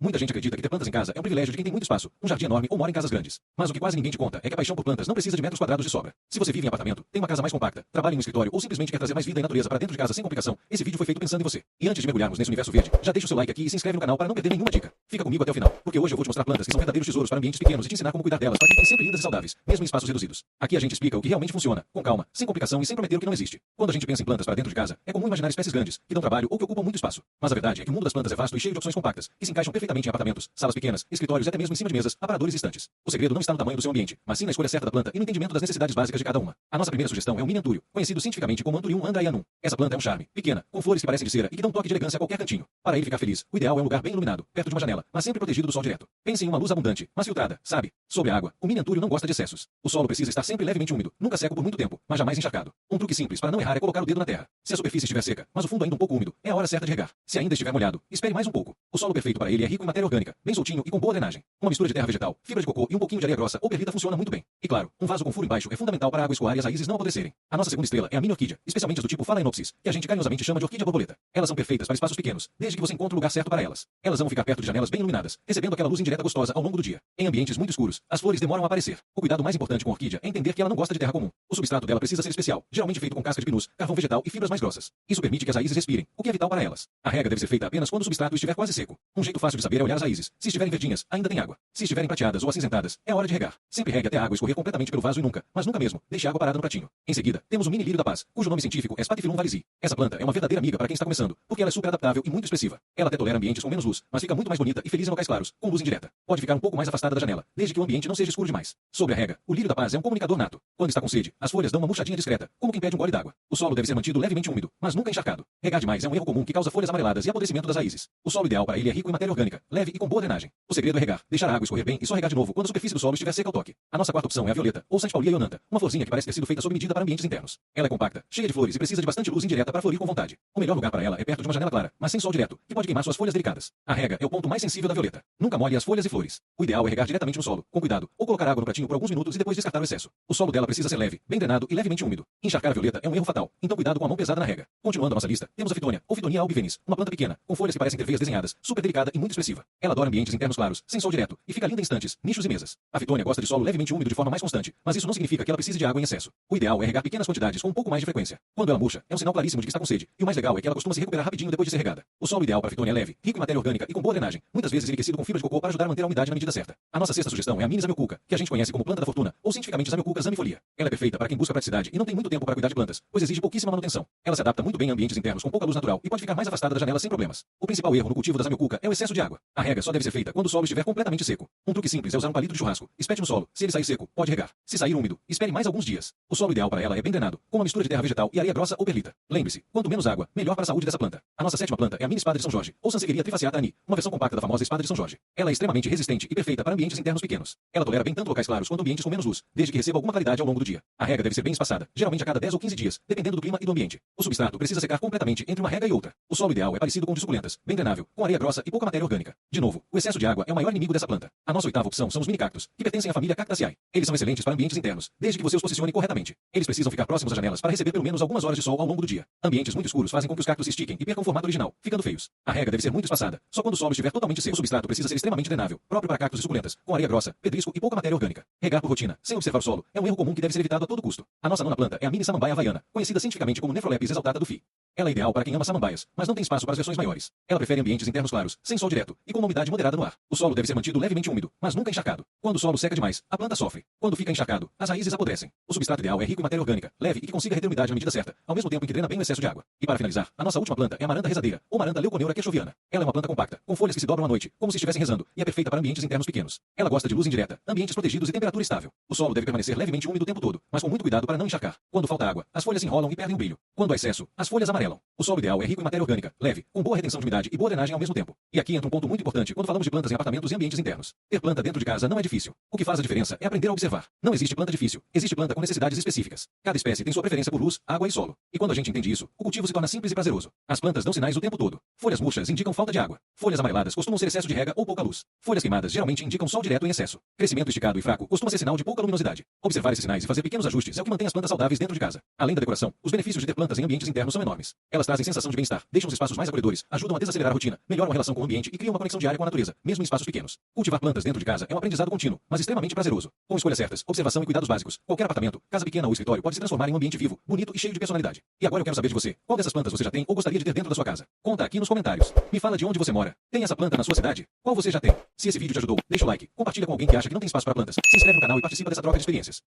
Muita gente acredita que ter plantas em casa é um privilégio de quem tem muito espaço, um jardim enorme ou mora em casas grandes. Mas o que quase ninguém te conta é que a paixão por plantas não precisa de metros quadrados de sobra. Se você vive em apartamento, tem uma casa mais compacta, trabalha em um escritório ou simplesmente quer trazer mais vida e natureza para dentro de casa sem complicação, esse vídeo foi feito pensando em você. E antes de mergulharmos nesse universo verde, já deixa o seu like aqui e se inscreve no canal para não perder nenhuma dica. Fica comigo até o final, porque hoje eu vou te mostrar plantas que são verdadeiros tesouros para ambientes pequenos e te ensinar como cuidar delas para que fiquem sempre lindas e saudáveis, mesmo em espaços reduzidos. Aqui a gente explica o que realmente funciona, com calma, sem complicação e sem prometer o que não existe. Quando a gente pensa em plantas para dentro de casa, é comum imaginar espécies grandes, que dão trabalho ou que ocupam muito espaço. Mas a verdade é que o mundo das plantas é vasto e cheio de opções compactas, que se encaixam perfeitamente em apartamentos, salas pequenas, escritórios e até mesmo em cima de mesas, aparadores e estantes. O segredo não está no tamanho do seu ambiente, mas sim na escolha certa da planta e no entendimento das necessidades básicas de cada uma. A nossa primeira sugestão é o mini antúrio, conhecido cientificamente como Anthurium andrayanum. Essa planta é um charme, pequena, com flores que parecem de cera e que dão um toque de elegância a qualquer cantinho. Para ele ficar feliz, o ideal é um lugar bem iluminado, perto de uma janela, mas sempre protegido do sol direto. Pense em uma luz abundante, mas filtrada, sabe? Sobre a água, o mini antúrio não gosta de excessos. O solo precisa estar sempre levemente úmido, nunca seco por muito tempo, mas jamais encharcado. Um truque simples para não errar é colocar o dedo na terra. Se a superfície estiver seca, mas o fundo ainda um pouco úmido, é a hora certa de regar. Se ainda estiver molhado, espere mais um pouco. O solo perfeito para ele é rico em matéria orgânica, bem soltinho e com boa drenagem. Uma mistura de terra vegetal, fibra de cocô e um pouquinho de areia grossa ou perlita funciona muito bem. E claro, um vaso com furo embaixo é fundamental para a água escoar e as raízes não apodrecerem. A nossa segunda estrela é a mini orquídea, especialmente as do tipo Phalaenopsis, que a gente carinhosamente chama de orquídea borboleta. Elas são perfeitas para espaços pequenos, desde que você encontre o lugar certo para elas. Elas vão ficar perto de janelas bem iluminadas, recebendo aquela luz indireta gostosa ao longo do dia. Em ambientes muito escuros, as flores demoram a aparecer. O cuidado mais importante com a orquídea é entender que ela não gosta de terra comum. O substrato dela precisa ser especial, geralmente feito com casca de pinus, carvão vegetal e fibras mais grossas. Isso permite que as raízes respirem, o que é vital para elas. A rega deve ser feita apenas quando o substrato estiver quase seco. Um jeito fácil de saber é olhar as raízes. Se estiverem verdinhas, ainda tem água. Se estiverem prateadas ou acinzentadas, é hora de regar. Sempre regue até a água escorrer completamente pelo vaso e nunca, mas nunca mesmo, deixe a água parada no pratinho. Em seguida, temos o mini lírio da paz, cujo nome científico é Spathiphyllum vallesi. Essa planta é uma verdadeira amiga para quem está começando, porque ela é super adaptável e muito expressiva. Ela até tolera ambientes com menos luz, mas fica muito mais bonita e feliz em locais claros, com luz indireta. Pode ficar um pouco mais afastada da janela, desde que o ambiente não seja escuro demais. Sobre a rega, o lírio da paz é um comunicador nato. Quando está com sede, as folhas dão uma murchadinha discreta, como quem pede um gole d'água. O solo deve ser mantido levemente úmido, mas nunca encharcado. Regar demais é um erro comum que causa folhas amareladas e apodrecimento das raízes. O solo ideal para ele é rico em matéria orgânica, leve e com boa drenagem. O segredo é regar, deixar a água escorrer bem e só regar de novo quando a superfície do solo estiver seca ao toque. A nossa quarta opção é a violeta, ou Santi Paulia ionantha, uma florzinha que parece ter sido feita sob medida para ambientes internos. Ela é compacta, cheia de flores e precisa de bastante luz indireta para florir com vontade. O melhor lugar para ela é perto de uma janela clara, mas sem sol direto, que pode queimar suas folhas delicadas. A rega é o ponto mais sensível da violeta. Nunca molhe as folhas e flores. O ideal é regar diretamente no solo, com cuidado, ou colocar água no pratinho por alguns minutos e depois descartar o excesso. O solo dela precisa ser leve, bem drenado e levemente úmido. Encharcar a violeta é um erro fatal, então cuidado com a mão pesada na rega. Continuando a nossa lista, temos a Fitônia, ou Fitonia albivenis, uma planta pequena, com folhas que parecem ter veias desenhadas, super delicada e muito expressiva. Ela adora ambientes internos claros, sem sol direto, e fica linda em estantes, nichos e mesas. A Fitônia gosta de solo levemente úmido de forma mais constante, mas isso não significa que ela precise de água em excesso. O ideal é regar pequenas quantidades com um pouco mais de frequência. Quando ela murcha, é um sinal claríssimo de que está com sede, e o mais legal é que ela costuma se recuperar rapidinho depois de ser regada. O solo ideal para a Fitônia é leve, rico em matéria orgânica e com boa drenagem, muitas vezes enriquecido com fibra de cocô para ajudar a manter a umidade na medida certa. A nossa sexta sugestão é a Mini Zamioculca, que a gente conhece como planta da fortuna, ou cientificamente Zamioculca zamifolia. Ela é perfeita para quem busca praticidade e não tem muito tempo para cuidar de plantas, pois exige pouquíssima manutenção. Ela se adapta muito bem a ambientes internos com pouca luz natural e pode ficar mais afastada da janela sem problemas. O principal erro no cultivo da Zamioculca é o excesso de água. A rega só deve ser feita quando o solo estiver completamente seco. Um truque simples é usar um palito de churrasco. Espete no solo. Se ele sair seco, pode regar. Se sair úmido, espere mais alguns dias. O solo ideal para ela é bem drenado, com uma mistura de terra vegetal e areia grossa ou perlita. Lembre-se, quanto menos água, melhor para a saúde dessa planta. A nossa sétima planta é a mini espada de São Jorge, ou Sansevieria trifaceata ani, uma versão compacta da famosa espada de São Jorge. Ela é extremamente resistente e perfeita para ambientes internos pequenos. Ela tolera bem tanto locais claros quanto ambientes com menos luz, desde que receba alguma claridade ao longo do dia. A rega deve ser bem espaçada, geralmente a cada 10 ou 15 dias, dependendo do clima e do ambiente. O substrato precisa secar completamente entre uma rega e outra. O solo ideal é parecido com o de suculentas, bem drenável, com areia grossa e pouca matéria orgânica. De novo, o excesso de água é o maior inimigo dessa planta. A nossa oitava opção são os mini cactos, que pertencem à família Cactaceae. Eles são excelentes para ambientes internos, desde que você os posicione corretamente. Eles precisam ficar próximos às janelas para receber pelo menos algumas horas de sol ao longo do dia. Ambientes muito escuros fazem com que os cactos se estiquem e percam o formato original, ficando feios. A rega deve ser muito espaçada, só quando o solo estiver totalmente seco. O substrato precisa ser extremamente drenável, próprio para cactos e suculentas, com areia grossa, pedrisco e pouca matéria orgânica. Regar por rotina, sem observar o solo, é um erro comum que deve ser evitado a todo custo. A nossa nona planta é a mini samambaia havaiana, conhecida cientificamente como Nephrolepis exaltata do Fi. Ela é ideal para quem ama samambaias, mas não tem espaço para as versões maiores. Ela prefere ambientes internos claros, sem sol direto e com uma umidade moderada no ar. O solo deve ser mantido levemente úmido, mas nunca encharcado. Quando o solo seca demais, a planta sofre. Quando fica encharcado, as raízes apodrecem. O substrato ideal é rico em matéria orgânica, leve e que consiga reter umidade na medida certa, ao mesmo tempo em que drena bem o excesso de água. E para finalizar, a nossa última planta é a maranta rezadeira, ou maranta leuconeura queixoviana. Ela é uma planta compacta, com folhas que se dobram à noite, como se estivessem rezando, e é perfeita para ambientes internos pequenos. Ela gosta de luz indireta, ambientes protegidos e temperatura estável. O solo deve permanecer levemente úmido o tempo todo, mas com muito cuidado para não encharcar. Quando falta água, as folhas se enrolam e perdem o brilho. Quando há excesso, as folhas amarelam. O solo ideal é rico em matéria orgânica, leve, com boa retenção de umidade e boa drenagem ao mesmo tempo. E aqui entra um ponto muito importante quando falamos de plantas em apartamentos e ambientes internos. Ter planta dentro de casa não é difícil. O que faz a diferença é aprender a observar. Não existe planta difícil, existe planta com necessidades específicas. Cada espécie tem sua preferência por luz, água e solo. E quando a gente entende isso, o cultivo se torna simples e prazeroso. As plantas dão sinais o tempo todo. Folhas murchas indicam falta de água. Folhas amareladas costumam ser excesso de rega ou pouca luz. Folhas queimadas geralmente indicam sol direto em excesso. Crescimento esticado e fraco costuma ser sinal de pouca luminosidade. Observar esses sinais e fazer pequenos ajustes é o que mantém as plantas saudáveis dentro de casa. Além da decoração, os benefícios de ter plantas em ambientes internos são enormes. plantas. Elas trazem sensação de bem-estar, deixam os espaços mais acolhedores, ajudam a desacelerar a rotina, melhoram a relação com o ambiente e criam uma conexão diária com a natureza, mesmo em espaços pequenos. Cultivar plantas dentro de casa é um aprendizado contínuo, mas extremamente prazeroso. Com escolhas certas, observação e cuidados básicos, qualquer apartamento, casa pequena ou escritório pode se transformar em um ambiente vivo, bonito e cheio de personalidade. E agora eu quero saber de você. Qual dessas plantas você já tem ou gostaria de ter dentro da sua casa? Conta aqui nos comentários. Me fala de onde você mora. Tem essa planta na sua cidade? Qual você já tem? Se esse vídeo te ajudou, deixa o like, compartilha com alguém que acha que não tem espaço para plantas, se inscreve no canal e participa dessa troca de experiências.